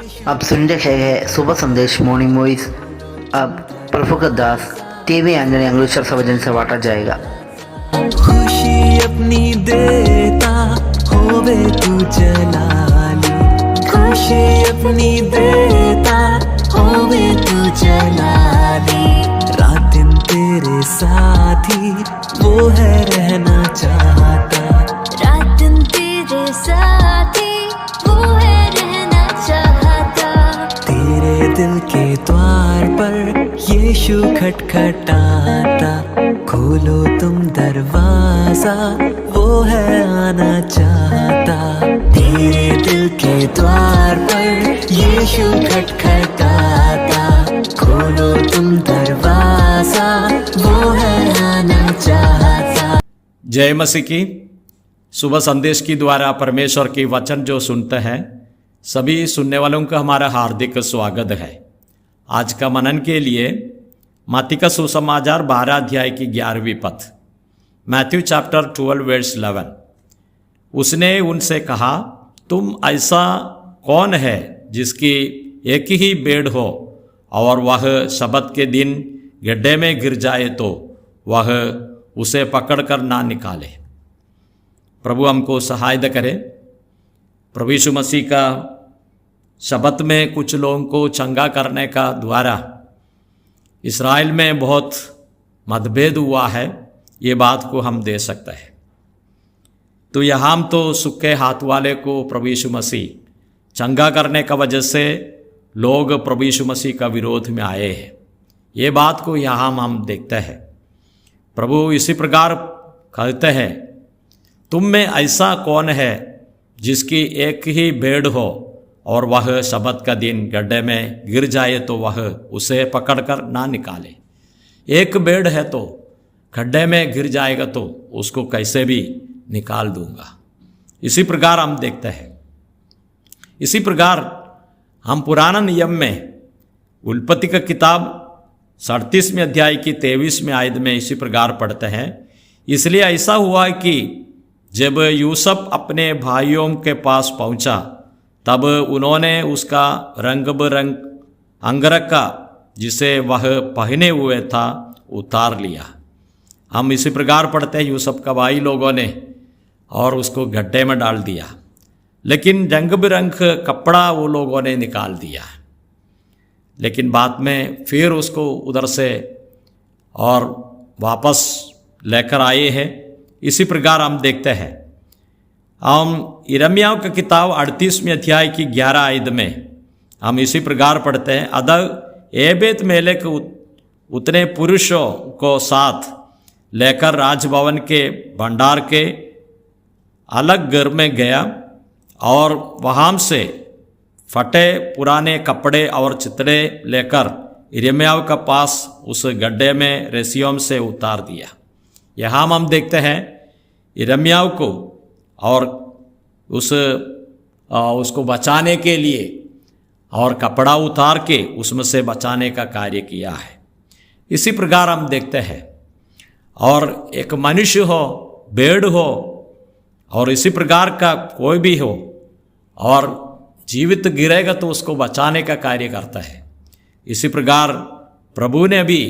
आप सुन रहे हैं सुबह संदेश मॉर्निंग वॉइस। अब प्रभु दास टीवी अंजनी अंग्लेश्वर सभजन से बांटा जाएगा। खुशी अपनी देता होवे तू जलाली, खुशी अपनी देता होवे तू जलाली। रात दिन तेरे साथी वो है रहना चाहता, रात दिन तेरे साथी वो है रहना चाहता। तेरे दिल के द्वार पर यीशु खटखटाता, खोलो तुम दरवाजा वो है आना चाहता। तेरे दिल के द्वार पर यीशु खटखटाता, खोलो तुम दरवाजा वो है आना चाहता। जय मसीह की। सुबह संदेश की द्वारा परमेश्वर की वचन जो सुनते हैं सभी सुनने वालों का हमारा हार्दिक स्वागत है। आज का मनन के लिए मत्ती का सुसमाचार 12 अध्याय की 11वीं पद, मैथ्यू चैप्टर 12 वर्स 11। उसने उनसे कहा, तुम ऐसा कौन है जिसकी एक ही भेड़ हो और वह शबत के दिन गड्ढे में गिर जाए तो वह उसे पकड़कर ना निकाले। प्रभु हमको सहायता करे। प्रभु यीशु मसीह का शबत में कुछ लोगों को चंगा करने का द्वारा इस्राएल में बहुत मतभेद हुआ है, ये बात को हम दे सकते हैं। तो यहाँ हम तो सूखे हाथ वाले को प्रभु यीशु मसीह चंगा करने का वजह से लोग प्रभु यीशु मसीह का विरोध में आए हैं, ये बात को यहाँ हम देखते हैं। प्रभु इसी प्रकार कहते हैं, तुम में ऐसा कौन है जिसकी एक ही भेड़ हो और वह शबत का दिन गड्ढे में गिर जाए तो वह उसे पकड़कर ना निकाले। एक भेड़ है तो गड्ढे में गिर जाएगा तो उसको कैसे भी निकाल दूंगा। इसी प्रकार हम देखते हैं। इसी प्रकार हम पुराना नियम में उत्पत्ति का किताब 37वें अध्याय की 23वें आयत में इसी प्रकार पढ़ते हैं। इसलिए ऐसा हुआ कि जब यूसुफ अपने भाइयों के पास पहुंचा तब उन्होंने उसका रंग बिरंग अंगरखा जिसे वह पहने हुए था उतार लिया। हम इसी प्रकार पढ़ते हैं, यूसुफ का भाई लोगों ने और उसको गड्ढे में डाल दिया, लेकिन रंग बिरंग कपड़ा वो लोगों ने निकाल दिया। लेकिन बाद में फिर उसको उधर से और वापस लेकर आए हैं। इसी प्रकार हम देखते हैं। हम यिर्मयाह का किताब 38वें अध्याय की 11 आयत में हम इसी प्रकार पढ़ते हैं, अतः एबेद मेलेक उतने पुरुषों को साथ लेकर राजभवन के भंडार के अलग घर में गया और वहाँ से फटे पुराने कपड़े और चितड़े लेकर यिर्मयाह के पास उस गड्ढे में रेसियों से उतार दिया। यहाँ हम देखते हैं यिर्मयाह को और उसको बचाने के लिए और कपड़ा उतार के उसमें से बचाने का कार्य किया है। इसी प्रकार हम देखते हैं। और एक मनुष्य हो, भेड़ हो और इसी प्रकार का कोई भी हो और जीवित गिरेगा तो उसको बचाने का कार्य करता है। इसी प्रकार प्रभु ने भी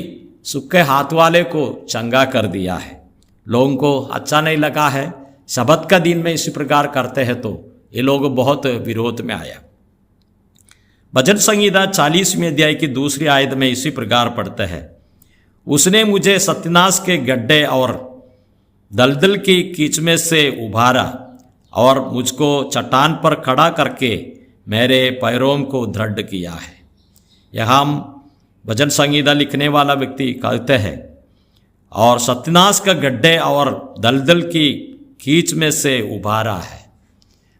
सूखे हाथ वाले को चंगा कर दिया है। लोगों को अच्छा नहीं लगा है, शबत का दिन में इसी प्रकार करते हैं तो ये लोग बहुत विरोध में आया। भजन संहिता 40वें अध्याय की 2 आयत में इसी प्रकार पढ़ते हैं, उसने मुझे सत्यानाश के गड्ढे और दलदल की कीच में से उभारा और मुझको चट्टान पर खड़ा करके मेरे पैरों को दृढ़ किया है। यहाँ हम भजन संहिता लिखने वाला व्यक्ति कहते हैं, और सत्यानाश का गड्ढे और दलदल की कीच में से उभारा है।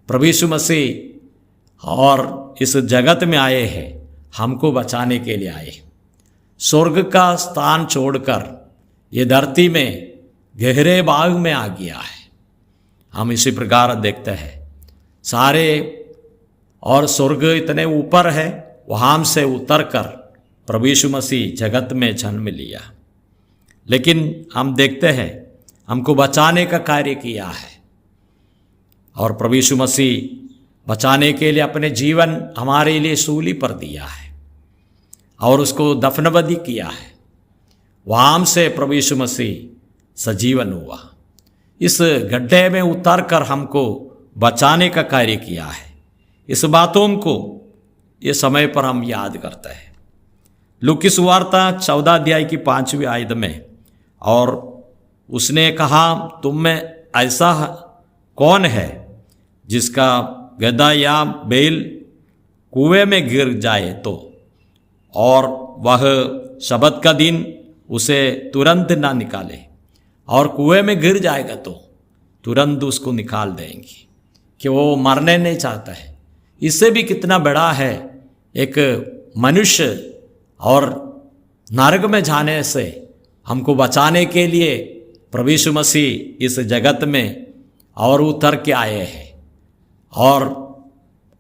प्रभु यीशु मसीह और इस जगत में आए हैं, हमको बचाने के लिए आए। स्वर्ग का स्थान छोड़कर ये धरती में गहरे बाग में आ गया है। हम इसी प्रकार देखते हैं सारे और स्वर्ग इतने ऊपर है, वहाँ से उतर कर प्रभु यीशु मसीह जगत में जन्म लिया। लेकिन हम देखते हैं हमको बचाने का कार्य किया है और प्रभु यीशु मसीह बचाने के लिए अपने जीवन हमारे लिए सूली पर दिया है और उसको दफनबंदी किया है। वहां से प्रभु यीशु मसीह सजीवन हुआ, इस गड्ढे में उतर कर हमको बचाने का कार्य किया है। इस बातों को ये समय पर हम याद करते हैं। लूका की सुवार्ता 14 अध्याय की 5वीं आयत में, और उसने कहा, तुम में ऐसा कौन है जिसका गधा या बैल कुएं में गिर जाए तो और वह शबत का दिन उसे तुरंत ना निकाले, और कुएं में गिर जाएगा तो तुरंत उसको निकाल देंगे, कि वो मरने नहीं चाहता है। इससे भी कितना बड़ा है एक मनुष्य और नरक में जाने से हमको बचाने के लिए प्रभु यीशु मसीह इस जगत में और उतर के आए हैं, और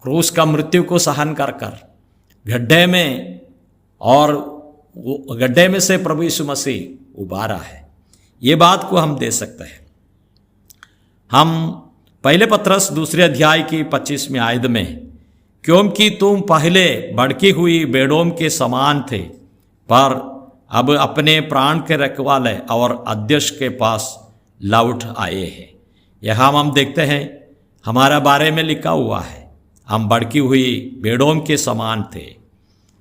क्रूस का मृत्यु को सहन कर कर गड्ढे में, और गड्ढे में से प्रभु यीशु मसीह उबारा है। ये बात को हम दे सकते हैं। हम पहले पत्रस 2 अध्याय की 25वीं आयत में, क्योंकि तुम पहले भड़की हुई बेड़ों के समान थे, पर अब अपने प्राण के रखवाले और अध्यक्ष के पास लौट आए हैं। यहाँ हम देखते हैं हमारा बारे में लिखा हुआ है, हम भड़की हुई बेड़ों के समान थे,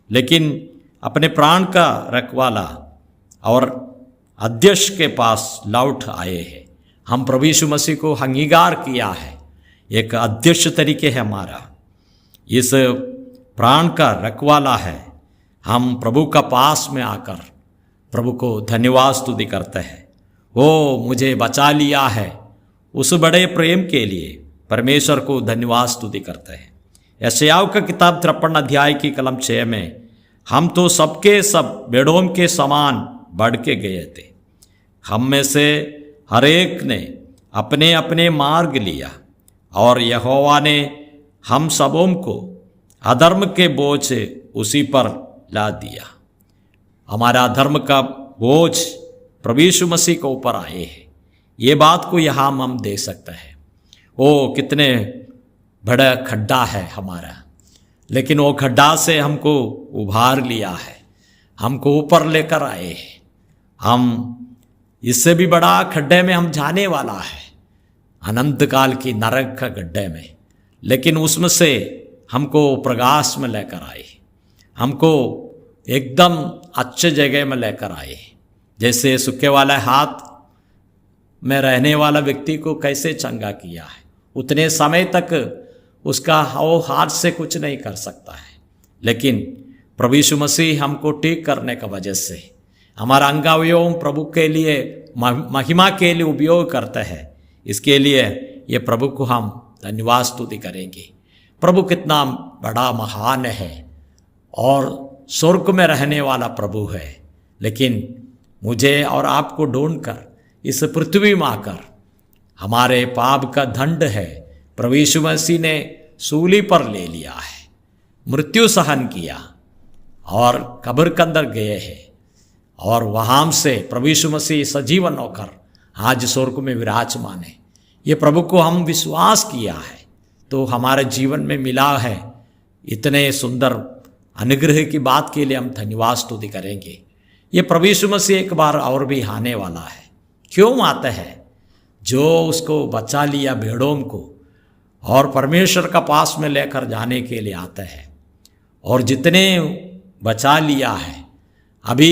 लेकिन अपने प्राण का रखवाला और अध्यक्ष के पास लौट आए हैं। हम प्रभु यीशु मसीह को अंगीकार किया है, एक अध्यक्ष तरीके है हमारा, इस प्राण का रखवाला है। हम प्रभु का पास में आकर प्रभु को धन्यवाद स्तुति करते हैं। वो मुझे बचा लिया है, उस बड़े प्रेम के लिए परमेश्वर को धन्यवाद स्तुति करते हैं। यशायाह का किताब 53 अध्याय की कलम 6 में, हम तो सबके सब बेड़ों के समान बढ़ के गए थे, हम में से हर एक ने अपने अपने मार्ग लिया, और यहोवा ने हम सबों को अधर्म के बोझ से उसी पर ला दिया। हमारा अधर्म का बोझ प्रभु यीशु मसीह के ऊपर आए हैं। ये बात को यहाँ हम देख सकते हैं। वो कितने बड़ा खड्डा है हमारा, लेकिन वो खड्डा से हमको उभार लिया है, हमको ऊपर लेकर आए हैं। हम इससे भी बड़ा खड्डे में हम जाने वाला है, अनंत काल की नरक का गड्ढे में, लेकिन उसमें से हमको प्रकाश में लेकर आए, हमको एकदम अच्छे जगह में लेकर आए। जैसे सूखे वाला हाथ में रहने वाला व्यक्ति को कैसे चंगा किया है, उतने समय तक उसका वो हाथ से कुछ नहीं कर सकता है, लेकिन प्रभु यीशु मसीह हमको ठीक करने का वजह से हमारा अंगावयव प्रभु के लिए महिमा के लिए उपयोग करते हैं। इसके लिए ये प्रभु को हम धन्यवाद स्तुति करेंगे। प्रभु कितना बड़ा महान है और स्वर्ग में रहने वाला प्रभु है, लेकिन मुझे और आपको ढूंढकर इस पृथ्वी में आकर हमारे पाप का दंड है प्रभु यीशु मसीह ने सूली पर ले लिया है, मृत्यु सहन किया और कब्र के अंदर गए हैं, और वहाँ से प्रभु यीशु मसीह सजीवन होकर आज स्वर्ग में विराजमान है। ये प्रभु को हम विश्वास किया है तो हमारे जीवन में मिला है। इतने सुंदर अनुग्रह की बात के लिए हम धन्यवाद स्तुति करेंगे। ये प्रभु यीशु मसीह एक बार और भी आने वाला है। क्यों आता है? जो उसको बचा लिया भेड़ों को और परमेश्वर का पास में लेकर जाने के लिए आता है, और जितने बचा लिया है, अभी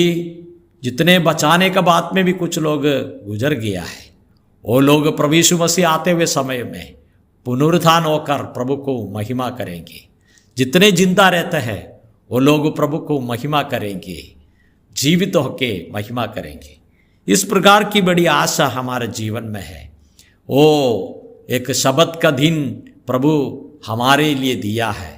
जितने बचाने का बात में भी कुछ लोग गुजर गया है, वो लोग प्रभु यीशु मसीह आते हुए समय में पुनरुत्थान होकर प्रभु को महिमा करेंगे। जितने जिंदा रहते हैं वो लोग प्रभु को महिमा करेंगे, जीवित होके महिमा करेंगे। इस प्रकार की बड़ी आशा हमारे जीवन में है। वो एक शबत का दिन प्रभु हमारे लिए दिया है,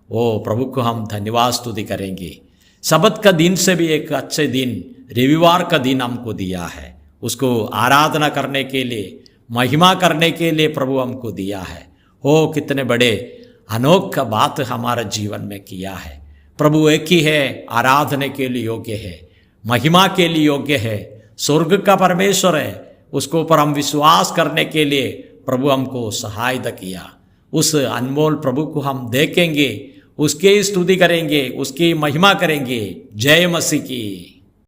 वो प्रभु को हम धन्यवाद स्तुति करेंगे। शबत का दिन से भी एक अच्छे दिन रविवार का दिन हमको दिया है, उसको आराधना करने के लिए, महिमा करने के लिए प्रभु हमको दिया है। हो कितने बड़े अनोखा बात हमारे जीवन में किया है। प्रभु एक ही है, आराधना के लिए योग्य है, महिमा के लिए योग्य है, स्वर्ग का परमेश्वर है। उसके ऊपर हम विश्वास करने के लिए प्रभु हमको सहायता किया, उस अनमोल प्रभु को हम देखेंगे, उसकी स्तुति करेंगे, उसकी महिमा करेंगे। जय मसीह की।